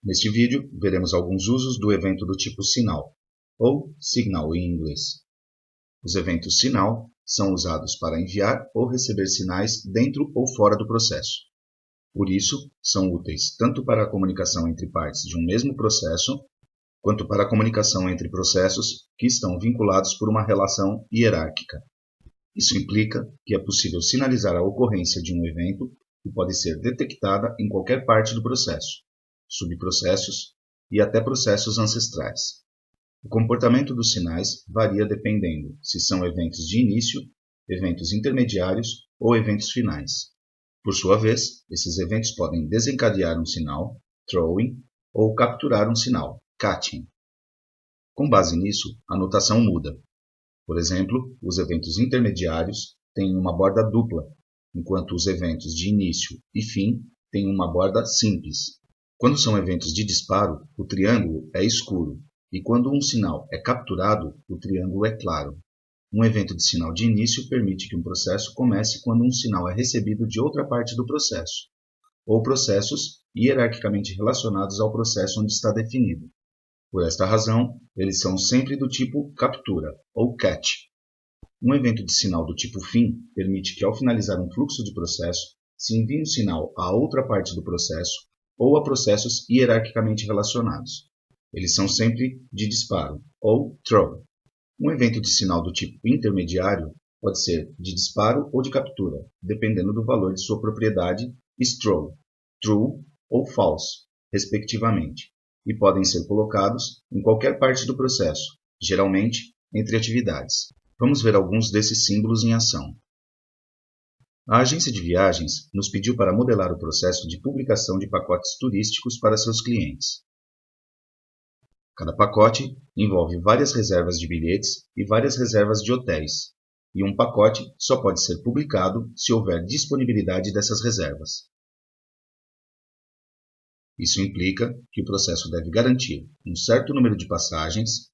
Neste vídeo, veremos alguns usos do evento do tipo sinal, ou signal em inglês. Os eventos sinal são usados para enviar ou receber sinais dentro ou fora do processo. Por isso, são úteis tanto para a comunicação entre partes de um mesmo processo, quanto para a comunicação entre processos que estão vinculados por uma relação hierárquica. Isso implica que é possível sinalizar a ocorrência de um evento que pode ser detectada em qualquer parte do processo, subprocessos e até processos ancestrais. O comportamento dos sinais varia dependendo se são eventos de início, eventos intermediários ou eventos finais. Por sua vez, esses eventos podem desencadear um sinal, throwing, ou capturar um sinal, catching. Com base nisso, a notação muda. Por exemplo, os eventos intermediários têm uma borda dupla, enquanto os eventos de início e fim têm uma borda simples. Quando são eventos de disparo, o triângulo é escuro, e quando um sinal é capturado, o triângulo é claro. Um evento de sinal de início permite que um processo comece quando um sinal é recebido de outra parte do processo, ou processos hierarquicamente relacionados ao processo onde está definido. Por esta razão, eles são sempre do tipo captura, ou catch. Um evento de sinal do tipo fim permite que, ao finalizar um fluxo de processo, se envie um sinal a outra parte do processo ou a processos hierarquicamente relacionados. Eles são sempre de disparo, ou throw. Um evento de sinal do tipo intermediário pode ser de disparo ou de captura, dependendo do valor de sua propriedade throw, true ou false, respectivamente, e podem ser colocados em qualquer parte do processo, geralmente entre atividades. Vamos ver alguns desses símbolos em ação. A agência de viagens nos pediu para modelar o processo de publicação de pacotes turísticos para seus clientes. Cada pacote envolve várias reservas de bilhetes e várias reservas de hotéis, e um pacote só pode ser publicado se houver disponibilidade dessas reservas. Isso implica que o processo deve garantir um certo número de passagens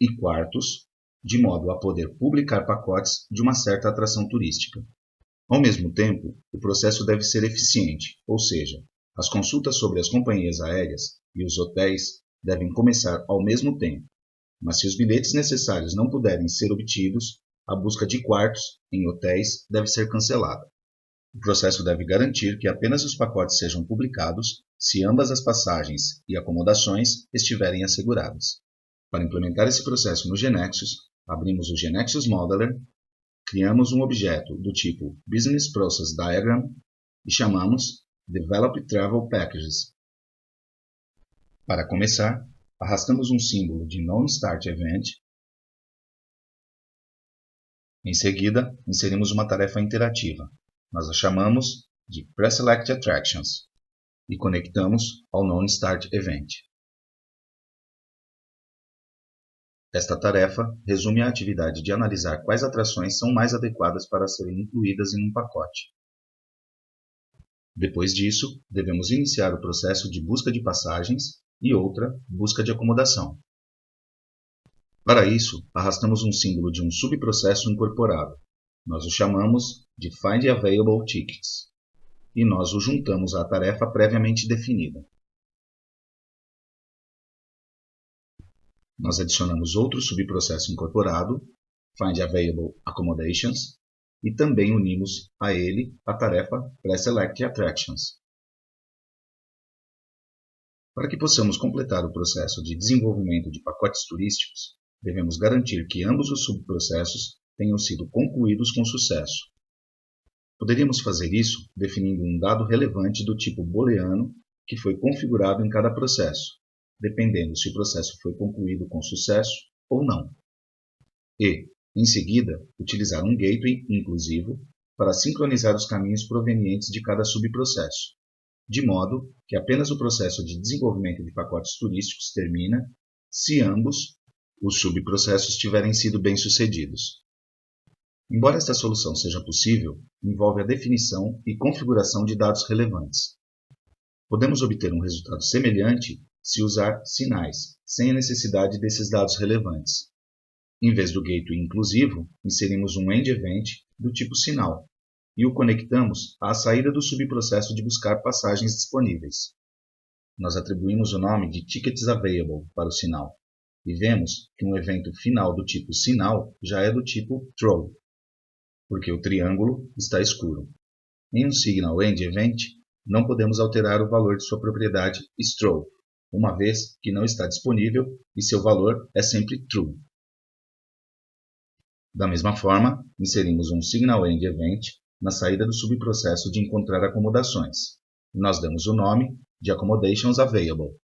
e quartos, de modo a poder publicar pacotes de uma certa atração turística. Ao mesmo tempo, o processo deve ser eficiente, ou seja, as consultas sobre as companhias aéreas e os hotéis devem começar ao mesmo tempo, mas se os bilhetes necessários não puderem ser obtidos, a busca de quartos em hotéis deve ser cancelada. O processo deve garantir que apenas os pacotes sejam publicados se ambas as passagens e acomodações estiverem asseguradas. Para implementar esse processo no GeneXus, abrimos o GeneXus Modeler, criamos um objeto do tipo Business Process Diagram e chamamos Develop Travel Packages. Para começar, arrastamos um símbolo de Non-Start Event. Em seguida, inserimos uma tarefa interativa. Nós a chamamos de Preselect Attractions e conectamos ao Non-Start Event. Esta tarefa resume a atividade de analisar quais atrações são mais adequadas para serem incluídas em um pacote. Depois disso, devemos iniciar o processo de busca de passagens e outra, busca de acomodação. Para isso, arrastamos um símbolo de um subprocesso incorporado. Nós o chamamos de Find Available Tickets e nós o juntamos à tarefa previamente definida. Nós adicionamos outro subprocesso incorporado, Find Available Accommodations, e também unimos a ele a tarefa Preselect Attractions. Para que possamos completar o processo de desenvolvimento de pacotes turísticos, devemos garantir que ambos os subprocessos tenham sido concluídos com sucesso. Poderíamos fazer isso definindo um dado relevante do tipo booleano que foi configurado em cada processo, dependendo se o processo foi concluído com sucesso ou não. E, em seguida, utilizar um gateway inclusivo para sincronizar os caminhos provenientes de cada subprocesso, de modo que apenas o processo de desenvolvimento de pacotes turísticos termina se ambos os subprocessos tiverem sido bem-sucedidos. Embora esta solução seja possível, envolve a definição e configuração de dados relevantes. Podemos obter um resultado semelhante se usar sinais, sem a necessidade desses dados relevantes. Em vez do gateway inclusivo, inserimos um end event do tipo sinal e o conectamos à saída do subprocesso de buscar passagens disponíveis. nós atribuímos o nome de Tickets Available para o sinal, e vemos que um evento final do tipo sinal já é do tipo throw, porque o triângulo está escuro. Em um Signal End Event, não podemos alterar o valor de sua propriedade stroke, uma vez que não está disponível e seu valor é sempre true. Da mesma forma, inserimos um Signal End Event na saída do subprocesso de encontrar acomodações, e nós damos o nome de Accommodations Available.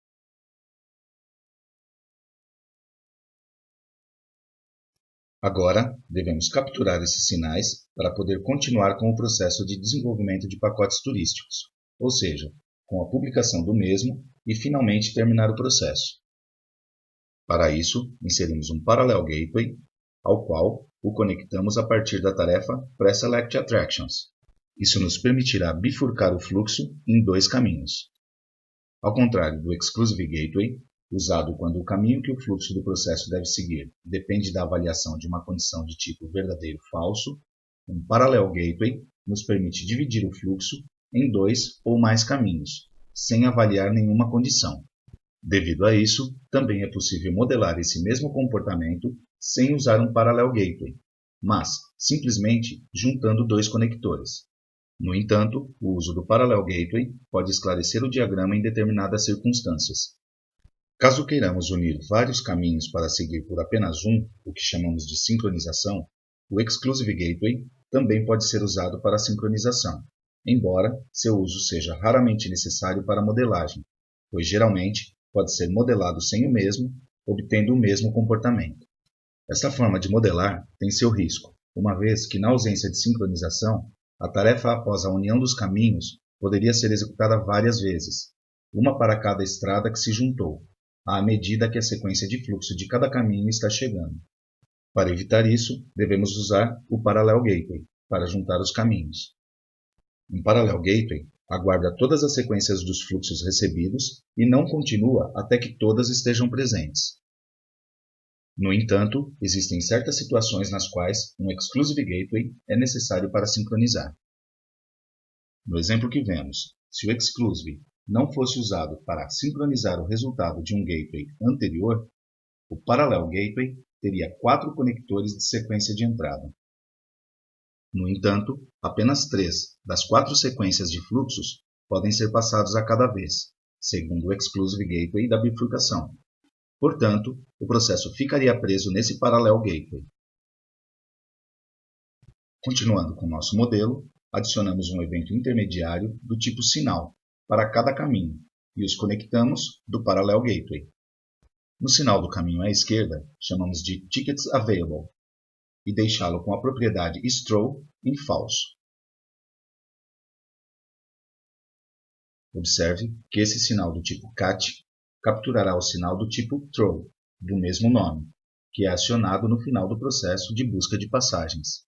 Agora, devemos capturar esses sinais para poder continuar com o processo de desenvolvimento de pacotes turísticos, ou seja, com a publicação do mesmo e finalmente terminar o processo. Para isso, inserimos um Parallel Gateway, ao qual o conectamos a partir da tarefa Preselect Attractions. Isso nos permitirá bifurcar o fluxo em dois caminhos. Ao contrário do Exclusive Gateway, usado quando o caminho que o fluxo do processo deve seguir depende da avaliação de uma condição de tipo verdadeiro-falso, um Parallel Gateway nos permite dividir o fluxo em dois ou mais caminhos, sem avaliar nenhuma condição. Devido a isso, também é possível modelar esse mesmo comportamento sem usar um Parallel Gateway, mas simplesmente juntando dois conectores. No entanto, o uso do Parallel Gateway pode esclarecer o diagrama em determinadas circunstâncias. Caso queiramos unir vários caminhos para seguir por apenas um, o que chamamos de sincronização, o Exclusive Gateway também pode ser usado para a sincronização, embora seu uso seja raramente necessário para a modelagem, pois geralmente pode ser modelado sem o mesmo, obtendo o mesmo comportamento. Esta forma de modelar tem seu risco, uma vez que na ausência de sincronização, a tarefa após a união dos caminhos poderia ser executada várias vezes, uma para cada estrada que se juntou, à medida que a sequência de fluxo de cada caminho está chegando. Para evitar isso, devemos usar o Parallel Gateway para juntar os caminhos. Um Parallel Gateway aguarda todas as sequências dos fluxos recebidos e não continua até que todas estejam presentes. No entanto, existem certas situações nas quais um Exclusive Gateway é necessário para sincronizar. No exemplo que vemos, se o Exclusive não fosse usado para sincronizar o resultado de um gateway anterior, o Parallel Gateway teria 4 conectores de sequência de entrada. No entanto, apenas 3 das 4 sequências de fluxos podem ser passados a cada vez, segundo o Exclusive Gateway da bifurcação. Portanto, o processo ficaria preso nesse Parallel Gateway. Continuando com o nosso modelo, adicionamos um evento intermediário do tipo sinal para cada caminho e os conectamos do Parallel Gateway. No sinal do caminho à esquerda, chamamos de Tickets Available e deixá-lo com a propriedade throw em falso. Observe que esse sinal do tipo cat capturará o sinal do tipo throw, do mesmo nome, que é acionado no final do processo de busca de passagens.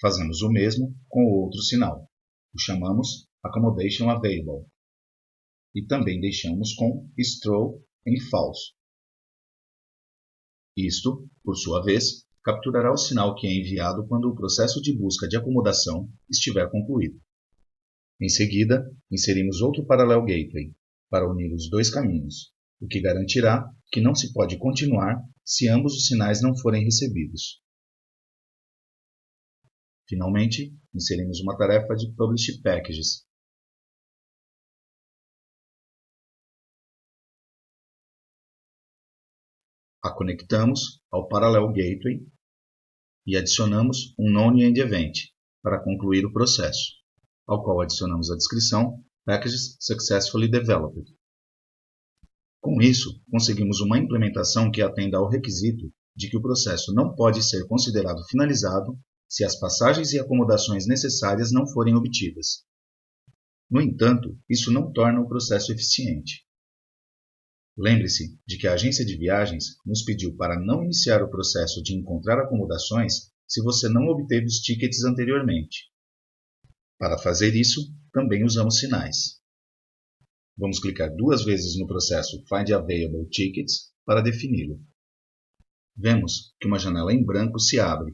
Fazemos o mesmo com o outro sinal, o chamamos Accommodation Available, e também deixamos com throw em falso. Isto, por sua vez, capturará o sinal que é enviado quando o processo de busca de acomodação estiver concluído. Em seguida, inserimos outro Parallel Gateway para unir os dois caminhos, o que garantirá que não se pode continuar se ambos os sinais não forem recebidos. Finalmente, inserimos uma tarefa de Publish Packages. A conectamos ao Parallel Gateway e adicionamos um Non-End Event para concluir o processo, ao qual adicionamos a descrição Packages Successfully Developed. Com isso, conseguimos uma implementação que atenda ao requisito de que o processo não pode ser considerado finalizado se as passagens e acomodações necessárias não forem obtidas. No entanto, isso não torna o processo eficiente. Lembre-se de que a agência de viagens nos pediu para não iniciar o processo de encontrar acomodações se você não obteve os tickets anteriormente. Para fazer isso, também usamos sinais. Vamos clicar 2 vezes no processo Find Available Tickets para defini-lo. Vemos que uma janela em branco se abre,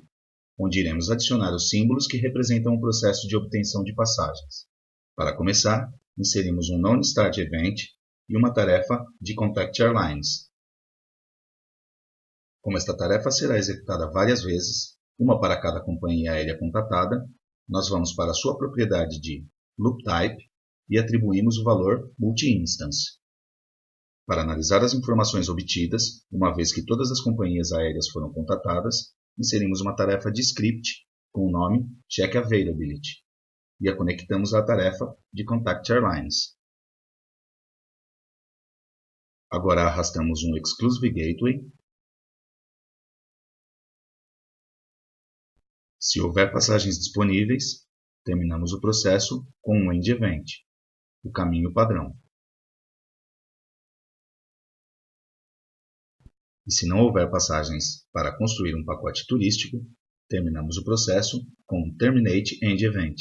onde iremos adicionar os símbolos que representam o processo de obtenção de passagens. Para começar, inserimos um Non-Start Event e uma tarefa de Contact Airlines. Como esta tarefa será executada várias vezes, uma para cada companhia aérea contatada, nós vamos para a sua propriedade de Loop Type e atribuímos o valor Multi-Instance. Para analisar as informações obtidas, uma vez que todas as companhias aéreas foram contatadas, inserimos uma tarefa de script com o nome Check Availability e a conectamos à tarefa de Contact Airlines. Agora arrastamos um Exclusive Gateway. Se houver passagens disponíveis, terminamos o processo com um End Event, o caminho padrão. E se não houver passagens para construir um pacote turístico, terminamos o processo com um Terminate End Event,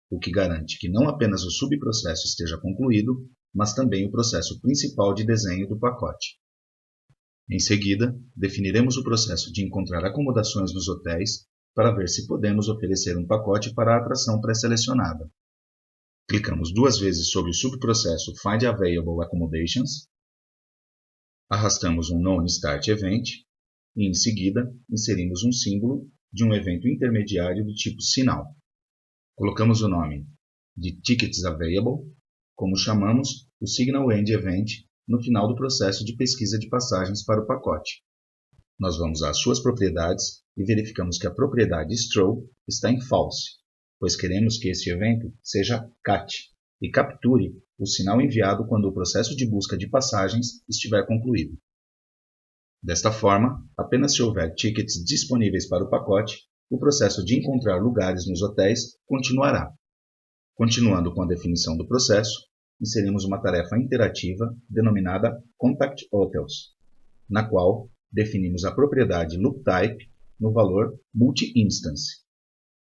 o que garante que não apenas o subprocesso esteja concluído, mas também o processo principal de desenho do pacote. Em seguida, definiremos o processo de encontrar acomodações nos hotéis para ver se podemos oferecer um pacote para a atração pré-selecionada. Clicamos duas vezes sobre o subprocesso Find Available Accommodations, arrastamos um Known Start Event e, em seguida, inserimos um símbolo de um evento intermediário do tipo sinal. Colocamos o nome de Tickets Available, como chamamos o Signal End Event no final do processo de pesquisa de passagens para o pacote. Nós vamos às suas propriedades e verificamos que a propriedade Stroll está em False, pois queremos que este evento seja CAT e capture o sinal enviado quando o processo de busca de passagens estiver concluído. Desta forma, apenas se houver tickets disponíveis para o pacote, o processo de encontrar lugares nos hotéis continuará. Continuando com a definição do processo, inserimos uma tarefa interativa denominada Contact Hotels, na qual definimos a propriedade Loop Type no valor Multi-Instance,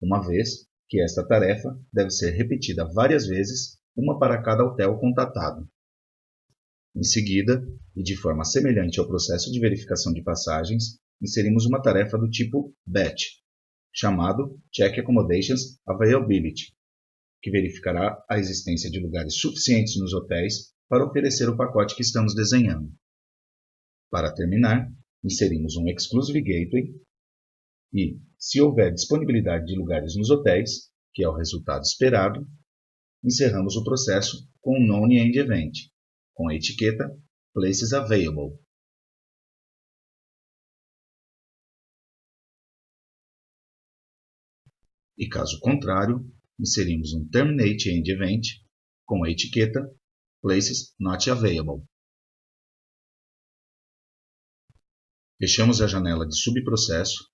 uma vez que esta tarefa deve ser repetida várias vezes, uma para cada hotel contatado. Em seguida, e de forma semelhante ao processo de verificação de passagens, inserimos uma tarefa do tipo Batch, chamado Check Accommodations Availability, que verificará a existência de lugares suficientes nos hotéis para oferecer o pacote que estamos desenhando. Para terminar, inserimos um Exclusive Gateway e, se houver disponibilidade de lugares nos hotéis, que é o resultado esperado, encerramos o processo com um Known End Event, com a etiqueta Places Available. E caso contrário, inserimos um Terminate End Event com a etiqueta Places Not Available. Fechamos a janela de subprocesso,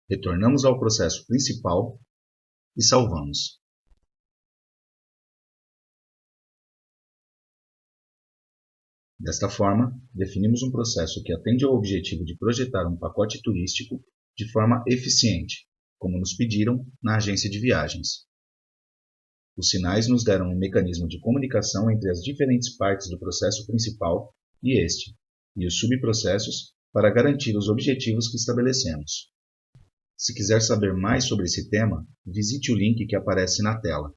retornamos ao processo principal e salvamos. Desta forma, definimos um processo que atende ao objetivo de projetar um pacote turístico de forma eficiente, como nos pediram na agência de viagens. Os sinais nos deram um mecanismo de comunicação entre as diferentes partes do processo principal e os subprocessos para garantir os objetivos que estabelecemos. Se quiser saber mais sobre esse tema, visite o link que aparece na tela.